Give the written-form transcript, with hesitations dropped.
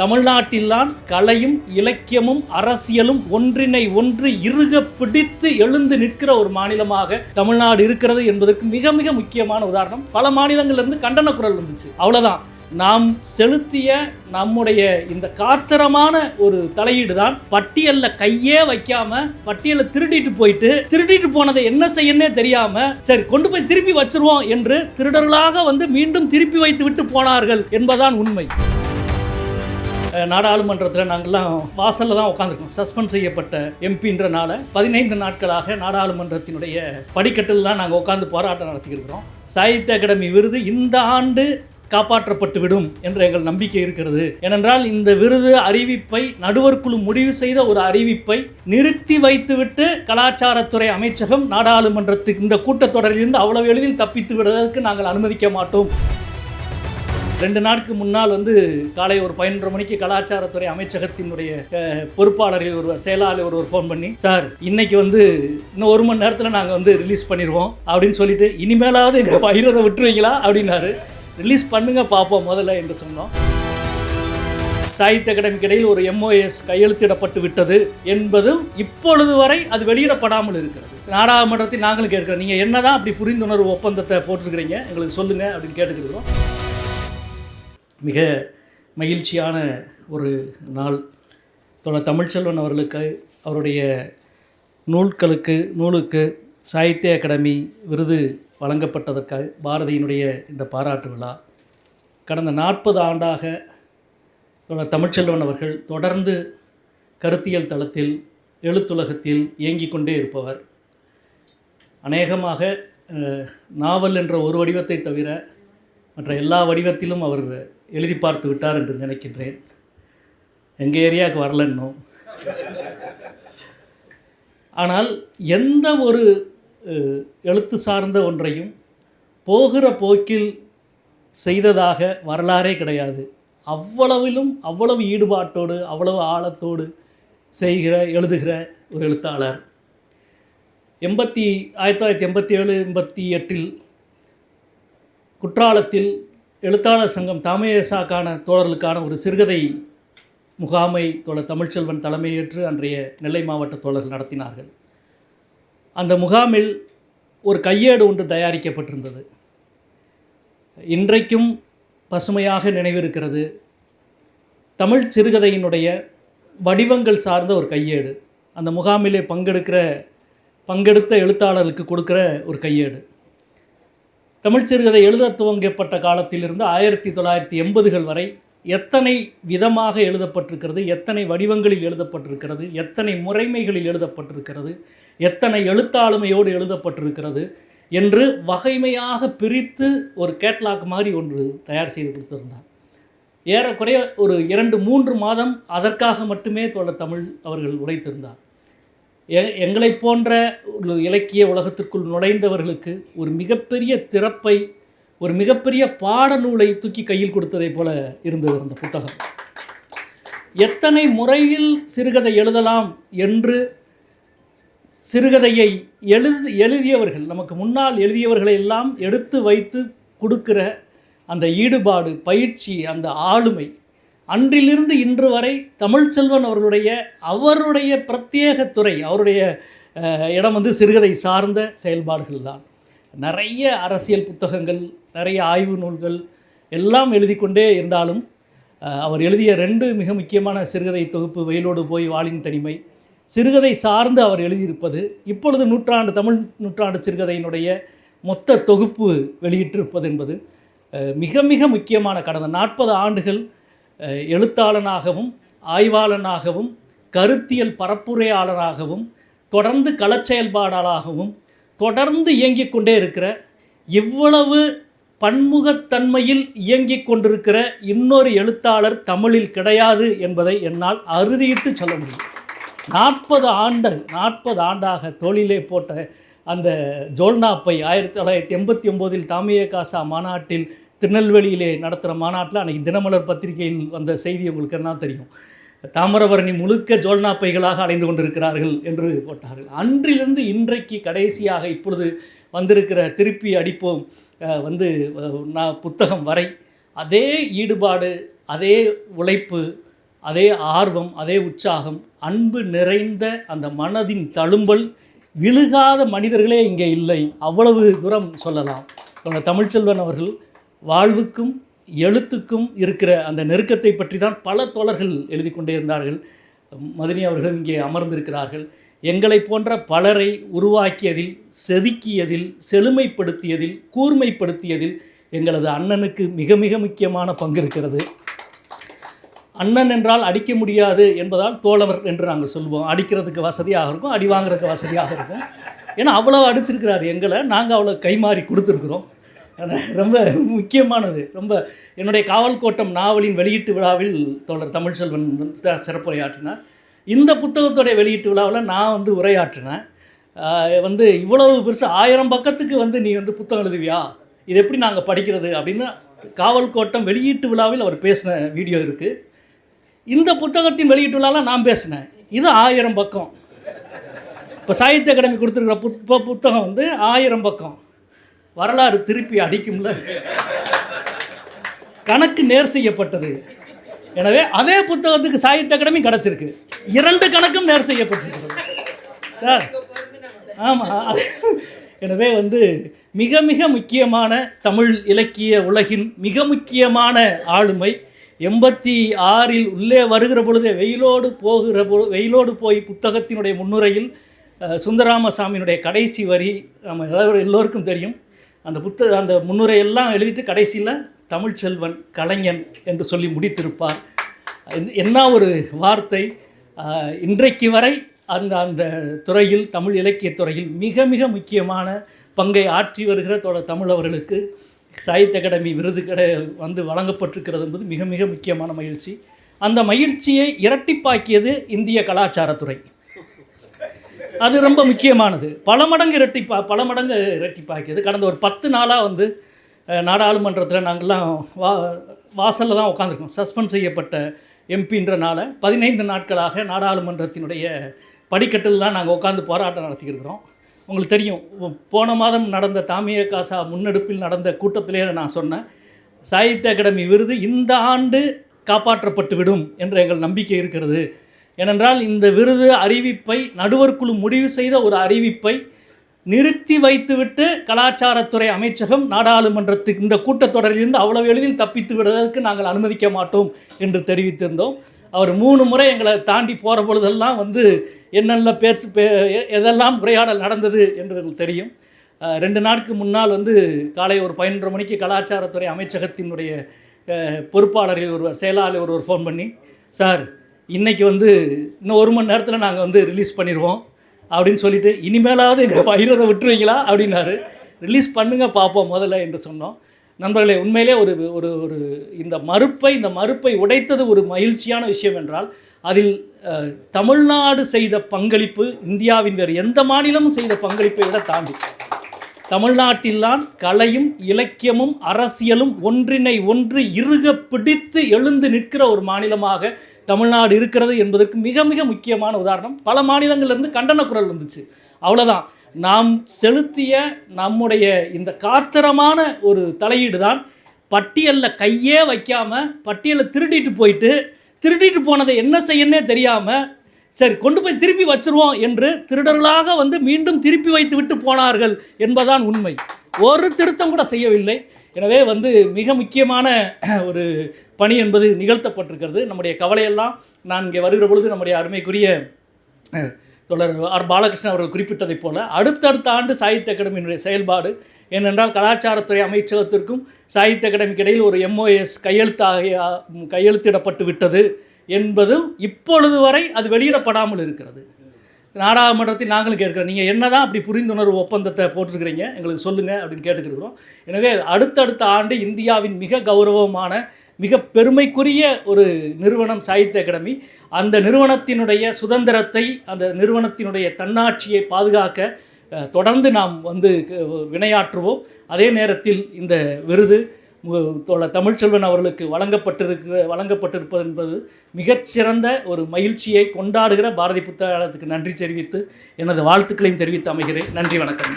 தமிழ்நாட்டில்தான் கலையும் இலக்கியமும் அரசியலும் ஒன்றினை ஒன்று இறுக பிடித்து எழுந்து நிற்கிற ஒரு மாநிலமாக தமிழ்நாடு இருக்கிறது என்பதற்கு மிக மிக முக்கியமான உதாரணம். பல மாநிலங்களிலிருந்து கண்டன குரல் வந்துச்சு. அவ்வளவுதான். நாம் செலுத்திய நம்முடைய இந்த காத்திரமான ஒரு தலையீடு தான் பட்டியலில் கையே வைக்காம பட்டியலை திருடிட்டு போனதை என்ன செய்யனே தெரியாம சரி கொண்டு போய் திருப்பி வச்சிருவோம் என்று திருடர்களாக வந்து மீண்டும் திருப்பி வைத்து விட்டு போனார்கள் என்பதுதான் உண்மை. நாடாளுமன்றத்தில் நாங்கள்லாம் வாசலில் தான் உட்காந்துருக்கோம். சஸ்பெண்ட் செய்யப்பட்ட எம்பின்றனால 15 நாட்களாக நாடாளுமன்றத்தினுடைய படிக்கட்டில் தான் நாங்கள் உட்காந்து போராட்டம் நடத்திக்கிறோம். சாகித்ய அகாடமி விருது இந்த ஆண்டு காப்பாற்றப்பட்டு விடும் என்ற எங்கள் நம்பிக்கை இருக்கிறது. ஏனென்றால் இந்த விருது அறிவிப்பை நடுவர் குழு முடிவு செய்த ஒரு அறிவிப்பை நிறுத்தி வைத்துவிட்டு கலாச்சாரத்துறை அமைச்சகம் நாடாளுமன்றத்துக்கு இந்த கூட்டத்தொடரிலிருந்து அவ்வளவு எளிதில் தப்பித்து விடுவதற்கு நாங்கள் அனுமதிக்க மாட்டோம். 2 நாட்களுக்கு முன்னால் வந்து காலை ஒரு 11:30 மணிக்கு கலாச்சாரத்துறை அமைச்சகத்தினுடைய பொறுப்பாளர்கள் ஒருவர் செயலாளர் ஒருவர் ஃபோன் பண்ணி, சார் இன்னைக்கு வந்து இன்னும் 1 மணி நேரத்தில் நாங்கள் வந்து ரிலீஸ் பண்ணிடுவோம் அப்படின்னு சொல்லிட்டு இனிமேலாவது எங்கள் பயிரதை விட்டுருவீங்களா அப்படின்னாரு. ரிலீஸ் பண்ணுங்க பார்ப்போம் முதல்ல என்று சொன்னோம். சாகித்ய அகாடமிக்கு இடையில் ஒரு MOS கையெழுத்திடப்பட்டு விட்டது என்பதும் இப்பொழுது வரை அது வெளியிடப்படாமல் இருக்கிறது. நாடாளுமன்றத்தில் நாங்களும் கேட்கிறோம், நீங்கள் என்னதான் அப்படி புரிந்துணர்வு ஒப்பந்தத்தை போட்டிருக்கிறீங்க எங்களுக்கு சொல்லுங்க அப்படின்னு கேட்டுக்கிறோம். மிக மகிழ்ச்சியான ஒரு நாள். தமிழ்ச்செல்வன் அவர்களுக்கு அவருடைய நூலுக்கு சாகித்ய அகாடமி விருது வழங்கப்பட்டதற்காக பாரதியினுடைய இந்த பாராட்டு விழா கடந்த 40 ஆண்டாக தமிழ்ச்செல்வன் அவர்கள் தொடர்ந்து கருத்தியல் தளத்தில் எழுத்துலகத்தில் இயங்கிக் கொண்டே இருப்பவர். அநேகமாக நாவல் என்ற ஒரு வடிவத்தை தவிர மற்ற எல்லா வடிவத்திலும் அவர் எழுதி பார்த்து விட்டார் என்று நினைக்கின்றேன். எங்கள் ஏரியாவுக்கு வரல இன்னும். ஆனால் எந்த ஒரு எழுத்து சார்ந்த ஒன்றையும் போகிற போக்கில் செய்ததாக வரலாறே கிடையாது. அவ்வளவு ஈடுபாட்டோடு அவ்வளவு ஆழத்தோடு எழுதுகிற ஒரு எழுத்தாளர். 1987-88 குற்றாலத்தில் எழுத்தாளர் சங்கம் தாமேசாக்கான தோழர்களுக்கான ஒரு சிறுகதை முகாமை தமிழ்ச்செல்வன் தலைமையேற்று அன்றைய நெல்லை மாவட்ட தோழர்கள் நடத்தினார்கள். அந்த முகாமில் ஒரு கையேடு ஒன்று தயாரிக்கப்பட்டிருந்தது. இன்றைக்கும் பசுமையாக நினைவிருக்கிறது. தமிழ் சிறுகதையினுடைய வடிவங்கள் சார்ந்த ஒரு கையேடு. அந்த முகாமிலே பங்கெடுத்த எழுத்தாளர்களுக்கு கொடுக்குற ஒரு கையேடு. தமிழ் சிறுகதை எழுத துவங்கப்பட்ட காலத்திலிருந்து 1980கள் வரை எத்தனை விதமாக எழுதப்பட்டிருக்கிறது, எத்தனை வடிவங்களில் எழுதப்பட்டிருக்கிறது, எத்தனை முறைமைகளில் எழுதப்பட்டிருக்கிறது, எத்தனை எழுத்தாளுமையோடு எழுதப்பட்டிருக்கிறது என்று வகைமையாக பிரித்து ஒரு கேட்லாக் மாதிரி ஒன்று தயார் செய்து கொடுத்திருந்தார். ஏறக்குறைய ஒரு 2-3 மாதம் அதற்காக மட்டுமே தமிழ் அவர்கள் உழைத்திருந்தார். எங்களை போன்ற ஒரு இலக்கிய உலகத்திற்குள் நுழைந்தவர்களுக்கு ஒரு மிகப்பெரிய திறப்பை, ஒரு மிகப்பெரிய பாடநூலை தூக்கி கையில் கொடுத்ததை போல இருந்தது அந்த புத்தகம். எத்தனை முறையில் சிறுகதை எழுதலாம் என்று சிறுகதையை எழுதியவர்கள், நமக்கு முன்னால் எழுதியவர்களை எல்லாம் எடுத்து வைத்து கொடுக்கிற அந்த ஈடுபாடு, பயிற்சி, அந்த ஆளுமை, அன்றிலிருந்து இன்று வரை தமிழ்ச்செல்வன் அவருடைய பிரத்யேக துறை, அவருடைய இடம் வந்து சிறுகதை சார்ந்த செயல்பாடுகள் தான். நிறைய அரசியல் புத்தகங்கள், நிறைய ஆய்வு நூல்கள் எல்லாம் எழுதி கொண்டே இருந்தாலும் அவர் எழுதிய 2 மிக முக்கியமான சிறுகதை தொகுப்பு வெயிலோடு போய் வாளின் தனிமை, சிறுகதை சார்ந்து அவர் எழுதியிருப்பது, இப்பொழுது தமிழ் நூற்றாண்டு சிறுகதையினுடைய மொத்த தொகுப்பு வெளியிட்டிருப்பது என்பது மிக மிக முக்கியமான. கடந்த 40 ஆண்டுகள் எழுத்தாளனாகவும் ஆய்வாளனாகவும் கருத்தியல் பரப்புரையாளராகவும் தொடர்ந்து களச்செயல்பாடாளராகவும் தொடர்ந்து இயங்கிக் கொண்டே இருக்கிற, இவ்வளவு பன்முகத்தன்மையில் இயங்கிக் கொண்டிருக்கிற இன்னொரு எழுத்தாளர் தமிழில் கிடையாது என்பதை என்னால் அறுதியிட்டு சொல்ல முடியும். 40 ஆண்டாக தோளிலே போட்ட அந்த ஜோல்னாப்பை 1989 தாமியகாசா மாநாட்டில் திருநெல்வேலியிலே நடத்துகிற மாநாட்டில் அன்றைக்கி தினமலர் பத்திரிகையில் வந்த செய்தி உங்களுக்கு என்ன தெரியும். தாமிரபரணி முழுக்க ஜோல்னாப்பைகளாக அடைந்து கொண்டிருக்கிறார்கள் என்று போட்டார்கள். அன்றிலிருந்து இன்றைக்கு கடைசியாக இப்பொழுது வந்திருக்கிற திருப்பி அடிப்போம் புத்தகம் வரை அதே ஈடுபாடு, அதே உழைப்பு, அதே ஆர்வம், அதே உற்சாகம், அன்பு நிறைந்த அந்த மனதின் தழும்பல் விழுகாத மனிதர்களே இங்கே இல்லை. அவ்வளவு தூரம் சொல்லலாம். தமிழ்ச்செல்வன் அவர்கள் வாழ்வுக்கும் எழுத்துக்கும் இருக்கிற அந்த நெருக்கத்தை பற்றி தான் பல தோழர்கள் எழுதி கொண்டே இருந்தார்கள். மதினி அவர்கள் இங்கே அமர்ந்திருக்கிறார்கள். எங்களை போன்ற பலரை உருவாக்கியதில், செதுக்கியதில், செழுமைப்படுத்தியதில், கூர்மைப்படுத்தியதில் எங்களது அண்ணனுக்கு மிக மிக முக்கியமான பங்கு இருக்கிறது. அண்ணன் என்றால் அடிக்க முடியாது என்பதால் தோழர் என்று நாங்கள் சொல்லுவோம். அடிக்கிறதுக்கு வசதியாக இருக்கும், அடி வாங்குறதுக்கு வசதியாக இருக்கும். ஏன்னா அவ்வளோ அடிச்சிருக்கிறார் எங்களை, நாங்கள் அவ்வளோ கைமாறி கொடுத்துருக்குறோம். ரொம்ப முக்கியமானது. ரொம்ப என்னுடைய காவல் கோட்டம் நாவலின் வெளியீட்டு விழாவில் தோழர் தமிழ்ச்செல்வன் சிறப்புரையாற்றினார். இந்த புத்தகத்துடைய வெளியீட்டு விழாவில் நான் உரையாற்றினேன். இவ்வளவு பெருசு 1000 பக்கத்துக்கு நீ புத்தகம் எழுதுவியா, இது எப்படி நாங்கள் படிக்கிறது அப்படின்னு காவல் கோட்டம் வெளியீட்டு விழாவில் அவர் பேசின வீடியோ இருக்குது. இந்த புத்தகத்தின் வெளியீட்டு விழாவில் நான் பேசினேன். இது 1000 பக்கம். இப்போ சாகித்ய அகாடமி கொடுத்துருக்கிற புத்தகம் 1000 பக்கம். வரலாறு திருப்பி அடிக்கும்ல, கணக்கு நேர் செய்யப்பட்டது. எனவே அதே புத்தகத்துக்கு சாகித்ய அகாடமி கிடச்சிருக்கு. 2 கணக்கும் நேர் செய்யப்பட்டிருக்கிறது சார். ஆமாம். எனவே மிக மிக முக்கியமான தமிழ் இலக்கிய உலகின் மிக முக்கியமான ஆளுமை 86 உள்ளே வருகிற பொழுதே வெயிலோடு போய் புத்தகத்தினுடைய முன்னுரையில் சுந்தராமசாமியினுடைய கடைசி வரி நம்ம எல்லோருக்கும் தெரியும். அந்த முன்னுரையெல்லாம் எழுதிட்டு கடைசியில் தமிழ்ச்செல்வன் கலைஞன் என்று சொல்லி முடித்திருப்பார். என்ன ஒரு வார்த்தை! இன்றைக்கு வரை அந்த துறையில், தமிழ் இலக்கிய துறையில் மிக மிக முக்கியமான பங்கை ஆற்றி வருகிற தமிழ் அவர்களுக்கு சாகித்ய அகாடமி விருது வழங்கப்பட்டிருக்கிறது என்பது மிக மிக முக்கியமான மகிழ்ச்சி. அந்த மகிழ்ச்சியை இரட்டிப்பாக்கியது இந்திய கலாச்சாரத்துறை. அது ரொம்ப முக்கியமானது. பல மடங்கு இரட்டிப்பாக்கியது. கடந்த ஒரு 10 நாளாக நாடாளுமன்றத்தில் நாங்கள்லாம் வாசலில் தான் உட்காந்துருக்கோம். சஸ்பெண்ட் செய்யப்பட்ட எம்பின்றனால 15 நாட்களாக நாடாளுமன்றத்தினுடைய படிக்கட்டில் தான் நாங்கள் உட்காந்து போராட்டம் நடத்திக்கிருக்கிறோம். உங்களுக்கு தெரியும், போன மாதம் நடந்த தாமிய காசா முன்னெடுப்பில் நடந்த கூட்டத்திலே நான் சொன்னேன், சாகித்ய அகாடமி விருது இந்த ஆண்டு காப்பாற்றப்பட்டு விடும் என்ற எங்கள் நம்பிக்கை இருக்கிறது. ஏனென்றால் இந்த விருது அறிவிப்பை நடுவர் குழு முடிவு செய்த ஒரு அறிவிப்பை நிறுத்தி வைத்துவிட்டு கலாச்சாரத்துறை அமைச்சகம் நாடாளுமன்றத்துக்கு இந்த கூட்டத்தொடரிலிருந்து அவ்வளவு எளிதில் தப்பித்து விடுவதற்கு நாங்கள் அனுமதிக்க மாட்டோம் என்று தெரிவித்திருந்தோம். அவர் 3 முறை எங்களை தாண்டி போகிற பொழுதெல்லாம் என்னென்ன எதெல்லாம் உரையாடல் நடந்தது என்று எங்களுக்கு தெரியும். 2 நாட்களுக்கு முன்னால் காலை ஒரு 11:30 மணிக்கு கலாச்சாரத்துறை அமைச்சகத்தினுடைய பொறுப்பாளரில் செயலாளர் ஒருவர் ஃபோன் பண்ணி, சார் இன்றைக்கி இன்னும் 1 மணி நேரத்தில் நாங்கள் ரிலீஸ் பண்ணிடுவோம் அப்படின்னு சொல்லிட்டு, இனிமேலாவது எங்கள் பயிரதை விட்டுருவீங்களா அப்படின்னாரு. ரிலீஸ் பண்ணுங்க பார்ப்போம் முதல்ல என்று சொன்னோம். நண்பர்களே, உண்மையிலே இந்த மறுப்பை உடைத்தது ஒரு மகிழ்ச்சியான விஷயம் என்றால், அதில் தமிழ்நாடு செய்த பங்களிப்பு இந்தியாவின் வேறு எந்த மாநிலமும் செய்த பங்களிப்பை விட தாண்டி தமிழ்நாட்டில்தான் கலையும் இலக்கியமும் அரசியலும் ஒன்றினை ஒன்று இறுக பிடித்து எழுந்து நிற்கிற ஒரு மாநிலமாக தமிழ்நாடு இருக்கிறது என்பதற்கு மிக மிக முக்கியமான உதாரணம். பல மாநிலங்களிலிருந்து கண்டன குரல் வந்துச்சு, அவ்வளோதான். நாம் செலுத்திய நம்முடைய இந்த காத்திரமான ஒரு தலையீடு தான் பட்டியலில் கையே வைக்காமல், பட்டியலில் திருடிட்டு போனதை என்ன செய்யன்னே தெரியாமல், சரி கொண்டு போய் திருப்பி வச்சுருவோம் என்று திருடர்களாக மீண்டும் திருப்பி வைத்து விட்டு போனார்கள் என்பதுதான் உண்மை. ஒரு திருத்தம் கூட செய்யவில்லை. எனவே மிக முக்கியமான ஒரு பணி என்பது நிகழ்த்தப்பட்டிருக்கிறது. நம்முடைய கவலையெல்லாம் நான் இங்கே வருகிற பொழுது நம்முடைய அருமைக்குரிய தொடர் ஆர் பாலகிருஷ்ணன் அவர்கள் குறிப்பிட்டதைப் போல அடுத்தடுத்த ஆண்டு சாகித்ய அகாடமியினுடைய செயல்பாடு ஏனென்றால் கலாச்சாரத்துறை அமைச்சகத்திற்கும் சாகித்ய அகாடமிக்கு இடையில் ஒரு MOS கையெழுத்திடப்பட்டு விட்டது என்பது இப்பொழுது வரை அது வெளியிடப்படாமல் இருக்கிறது. நாடாளுமன்றத்தில் நாங்களும் கேட்குறோம், நீங்கள் என்ன தான் அப்படி புரிந்துணர்வு ஒப்பந்தத்தை போட்டிருக்கிறீங்க, எங்களுக்கு சொல்லுங்கள் அப்படின்னு கேட்டுக்கிறோம். எனவே அடுத்தடுத்த ஆண்டு இந்தியாவின் மிக கௌரவமான மிக பெருமைக்குரிய ஒரு நிறுவனம் சாகித்ய அகாடமி. அந்த நிறுவனத்தினுடைய சுதந்திரத்தை, அந்த நிறுவனத்தினுடைய தன்னாட்சியை பாதுகாக்க தொடர்ந்து நாம் வினையாற்றுவோம். அதே நேரத்தில் இந்த விருது தமிழ்ச்செல்வன் அவர்களுக்கு வழங்கப்பட்டிருப்பது என்பது மிகச்சிறந்த ஒரு மகிழ்ச்சியை கொண்டாடுகிற பாரதி புத்தகாலயத்துக்கு நன்றி தெரிவித்து எனது வாழ்த்துக்களையும் தெரிவித்து அமைகிறேன். நன்றி, வணக்கம்.